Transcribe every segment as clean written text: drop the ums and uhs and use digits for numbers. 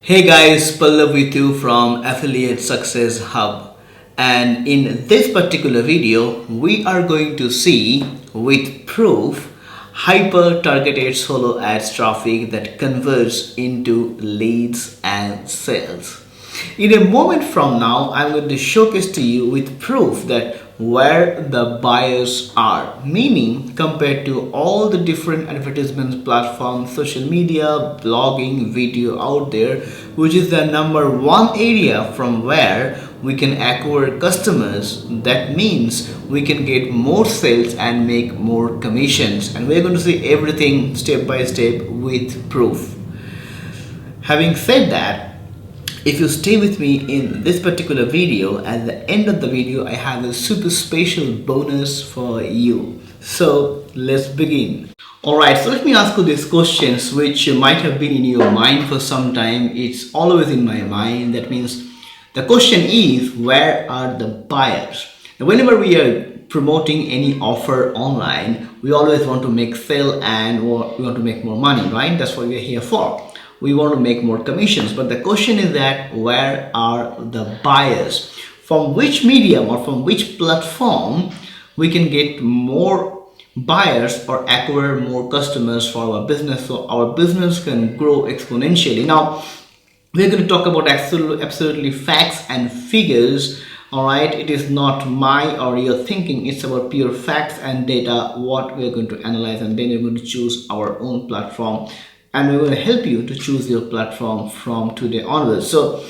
Hey guys, Pallav with you from Affiliate Success Hub, and in this particular video we are going to see with proof hyper targeted solo ads traffic that converts into leads and sales. In a moment from now, I'm going to showcase to you with proof that where the buyers are, meaning compared to all the different advertisement platforms, social media, blogging, video out there, which is the number one area from where we can acquire customers. That means we can get more sales and make more commissions, and we're going to see everything step by step with proof. Having said that, if you stay with me in this particular video, at the end of the video I have a super special bonus for you. So let's begin. Alright, so let me ask you these questions which might have been in your mind for some time. It's always in my mind. That means the question is, where are the buyers? Now, whenever we are promoting any offer online, we always want to make sale and we want to make more money, right? That's what we're here for. We want to make more commissions, but the question is that where are the buyers? From which medium or from which platform we can get more buyers or acquire more customers for our business so our business can grow exponentially. Now we're going to talk about absolutely facts and figures. All right, it is not my or your thinking, it's about pure facts and data what we're going to analyze, and then we're going to choose our own platform, and we're going to help you to choose your platform from today onwards. So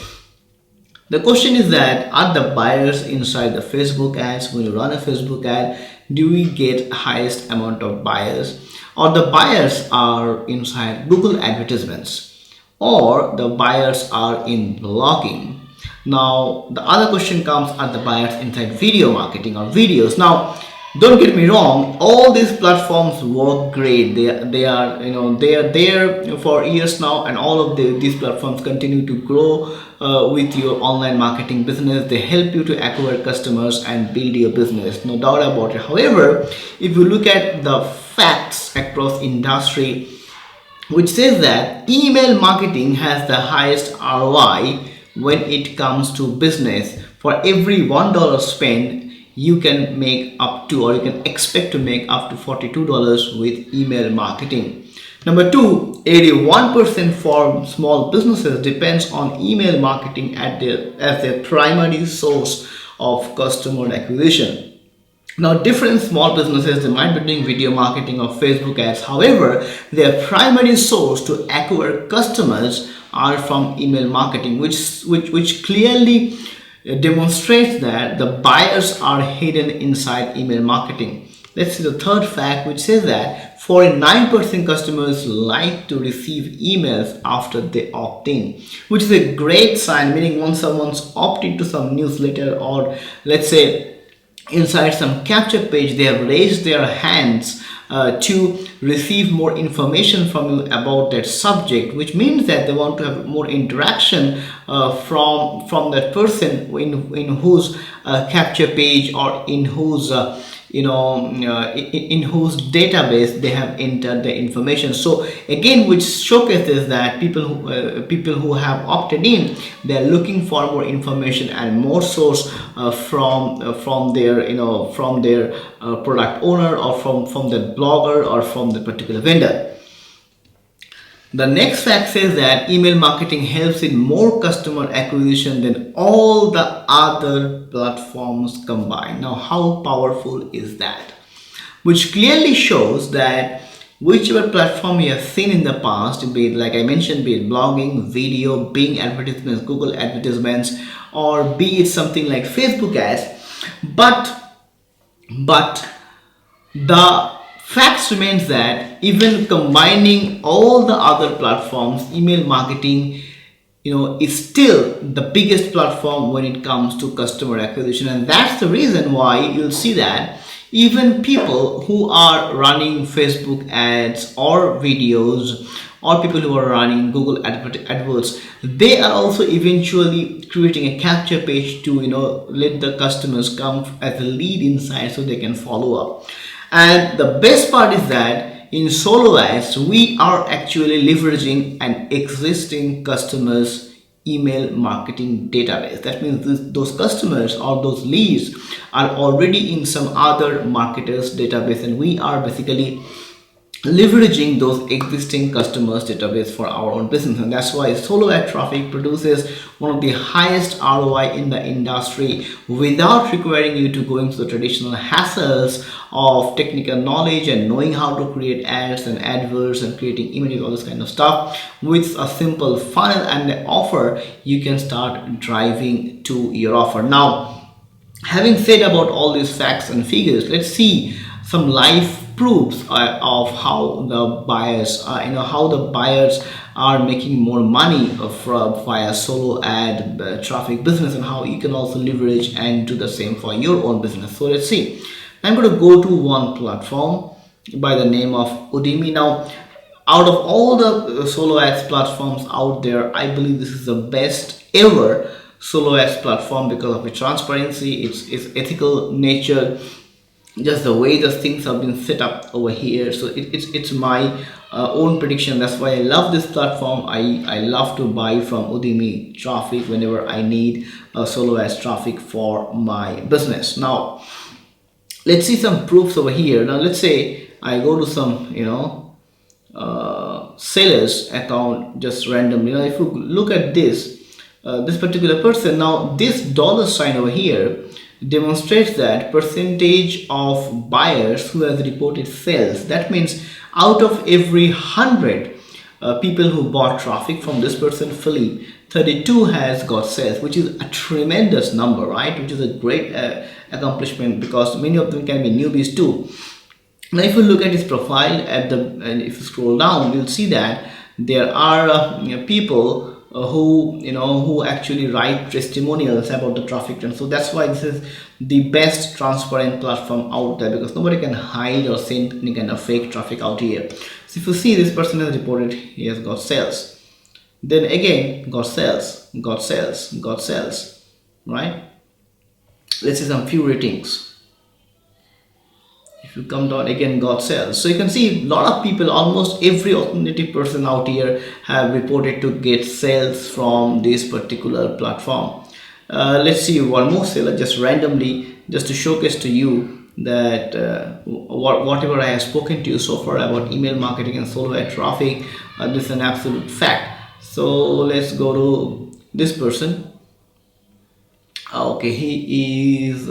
the question is that, are the buyers inside the Facebook ads? When you run a Facebook ad, do we get highest amount of buyers, or the buyers are inside Google advertisements, or the buyers are in blogging? Now the other question comes, are the buyers inside video marketing or videos? Now don't get me wrong, all these platforms work great. They are there for years now, and all of these platforms continue to grow with your online marketing business. They help you to acquire customers and build your business, no doubt about it. However, if you look at the facts across industry, which says that email marketing has the highest ROI when it comes to business. For every $1 spent, you can make up to, or you can expect to make up to $42 with email marketing. Number two, 81% for small businesses depends on email marketing as their primary source of customer acquisition. Now different small businesses, they might be doing video marketing or Facebook ads. However, their primary source to acquire customers are from email marketing, which clearly demonstrates that the buyers are hidden inside email marketing. Let's see the third fact, which says that 49% customers like to receive emails after they opt in, which is a great sign, meaning once someone's opted to some newsletter, or let's say inside some capture page, they have raised their hands to receive more information from you about that subject, which means that they want to have more interaction from that person in whose capture page, or in whose in whose database they have entered the information. So again, which showcases that people who have opted in, they are looking for more information and more source from their product owner, or from the blogger, or from the particular vendor. The next fact says that email marketing helps in more customer acquisition than all the other platforms combined. Now, how powerful is that? Which clearly shows that whichever platform you have seen in the past, be it, like I mentioned, be it blogging, video, Bing advertisements, Google advertisements, or be it something like Facebook ads, but the facts remains that even combining all the other platforms, email marketing is still the biggest platform when it comes to customer acquisition. And that's the reason why you'll see that even people who are running Facebook ads or videos, or people who are running Google AdWords, they are also eventually creating a capture page to let the customers come as a lead inside so they can follow up. And the best part is that in solo ads, we are actually leveraging an existing customers email marketing database. That means those customers or those leads are already in some other marketers database, and we are basically leveraging those existing customers database for our own business. And that's why solo ad traffic produces one of the highest ROI in the industry without requiring you to go into the traditional hassles of technical knowledge and knowing how to create ads and adverts and creating images, all this kind of stuff. With a simple funnel and an offer, you can start driving to your offer. Now, having said about all these facts and figures, let's see some live proofs of how the buyers, how the buyers are making more money from via solo ad traffic business, and how you can also leverage and do the same for your own business. So let's see. I'm going to go to one platform by the name of Udimi. Now, out of all the solo ads platforms out there, I believe this is the best ever solo ads platform because of its transparency, its ethical nature, just the way the things have been set up over here. So it's my own prediction. That's why I love this platform. I love to buy from Udimi traffic whenever I need solo ads traffic for my business. Now let's see some proofs over here. Now let's say I go to some seller's account just randomly. Now if you look at this particular person, now this dollar sign over here demonstrates that percentage of buyers who has reported sales. That means out of every 100 people who bought traffic from this person, Philip, 32 has got sales, which is a tremendous number, right? Which is a great accomplishment, because many of them can be newbies too. Now if you look at his profile and if you scroll down, you'll see that there are people who actually write testimonials about the traffic trend. So that's why this is the best transparent platform out there, because nobody can hide or send any kind of fake traffic out here. So if you see, this person has reported he has got sales, then again got sales, right? Let's see some few ratings. If you come down again, got sales. So you can see a lot of people, almost every alternative person out here have reported to get sales from this particular platform. Let's see one more seller just randomly, just to showcase to you that whatever I have spoken to you so far about email marketing and solo ad traffic, this is an absolute fact. So let's go to this person. Okay, he is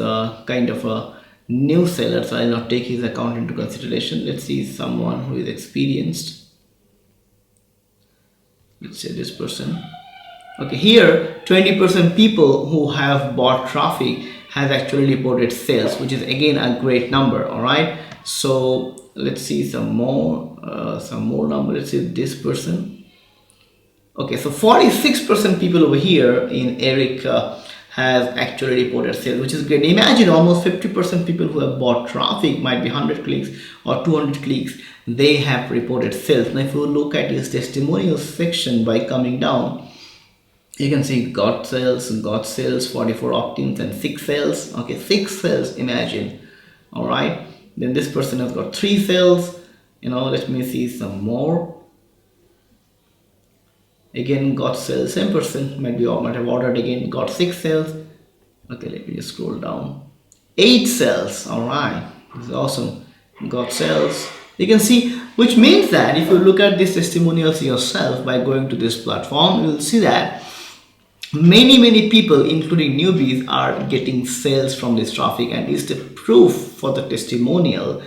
kind of a new seller, so I'll not take his account into consideration. Let's see someone who is experienced. Let's say this person. Okay, here 20% people who have bought traffic has actually reported sales, which is again a great number. All right, so let's see some more number. Let's see this person. Okay, so 46% people over here in Eric has actually reported sales, which is great. Imagine almost 50% people who have bought traffic, might be 100 clicks or 200 clicks, they have reported sales. Now if you look at his testimonials section by coming down, you can see got sales, 44 opt-ins and 6 sales. Okay, 6 sales, imagine. All right, then this person has got 3 sales. Let me see some more. Again got sales, same person, might have ordered again, got 6 sales. Okay, let me just scroll down. 8 sales. All right, this is awesome. Got sales. You can see, which means that if you look at these testimonials yourself by going to this platform, you will see that many people, including newbies, are getting sales from this traffic, and is the proof for the testimonial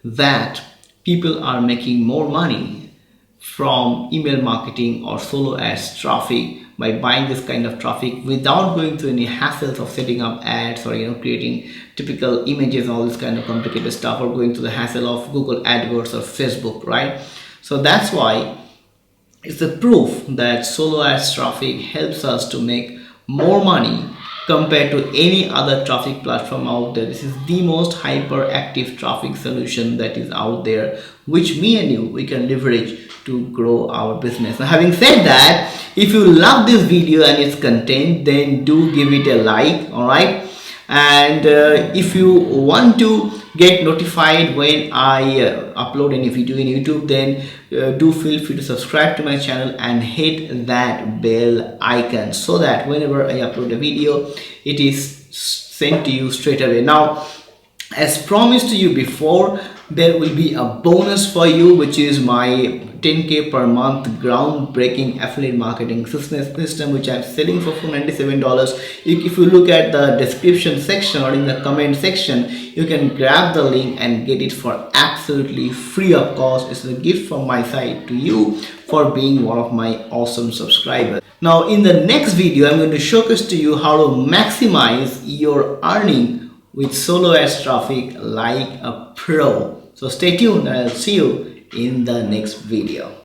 that people are making more money from email marketing or solo ads traffic by buying this kind of traffic without going through any hassles of setting up ads or creating typical images, all this kind of complicated stuff, or going through the hassle of Google AdWords or Facebook, right? So that's why it's a proof that solo ads traffic helps us to make more money compared to any other traffic platform out there. This is the most hyperactive traffic solution that is out there, which me and you, we can leverage to grow our business. Now, having said that, if you love this video and its content, then do give it a like. All right, and if you want to get notified when I upload any video in YouTube, then do feel free to subscribe to my channel and hit that bell icon so that whenever I upload a video, it is sent to you straight away. Now, as promised to you before, there will be a bonus for you, which is my 10k per month groundbreaking affiliate marketing system, which I'm selling for $497. If you look at the description section or in the comment section, you can grab the link and get it for absolutely free of cost. It's a gift from my side to you for being one of my awesome subscribers. Now in the next video, I'm going to showcase to you how to maximize your earning with solo ads traffic like a pro. So stay tuned and I'll see you in the next video.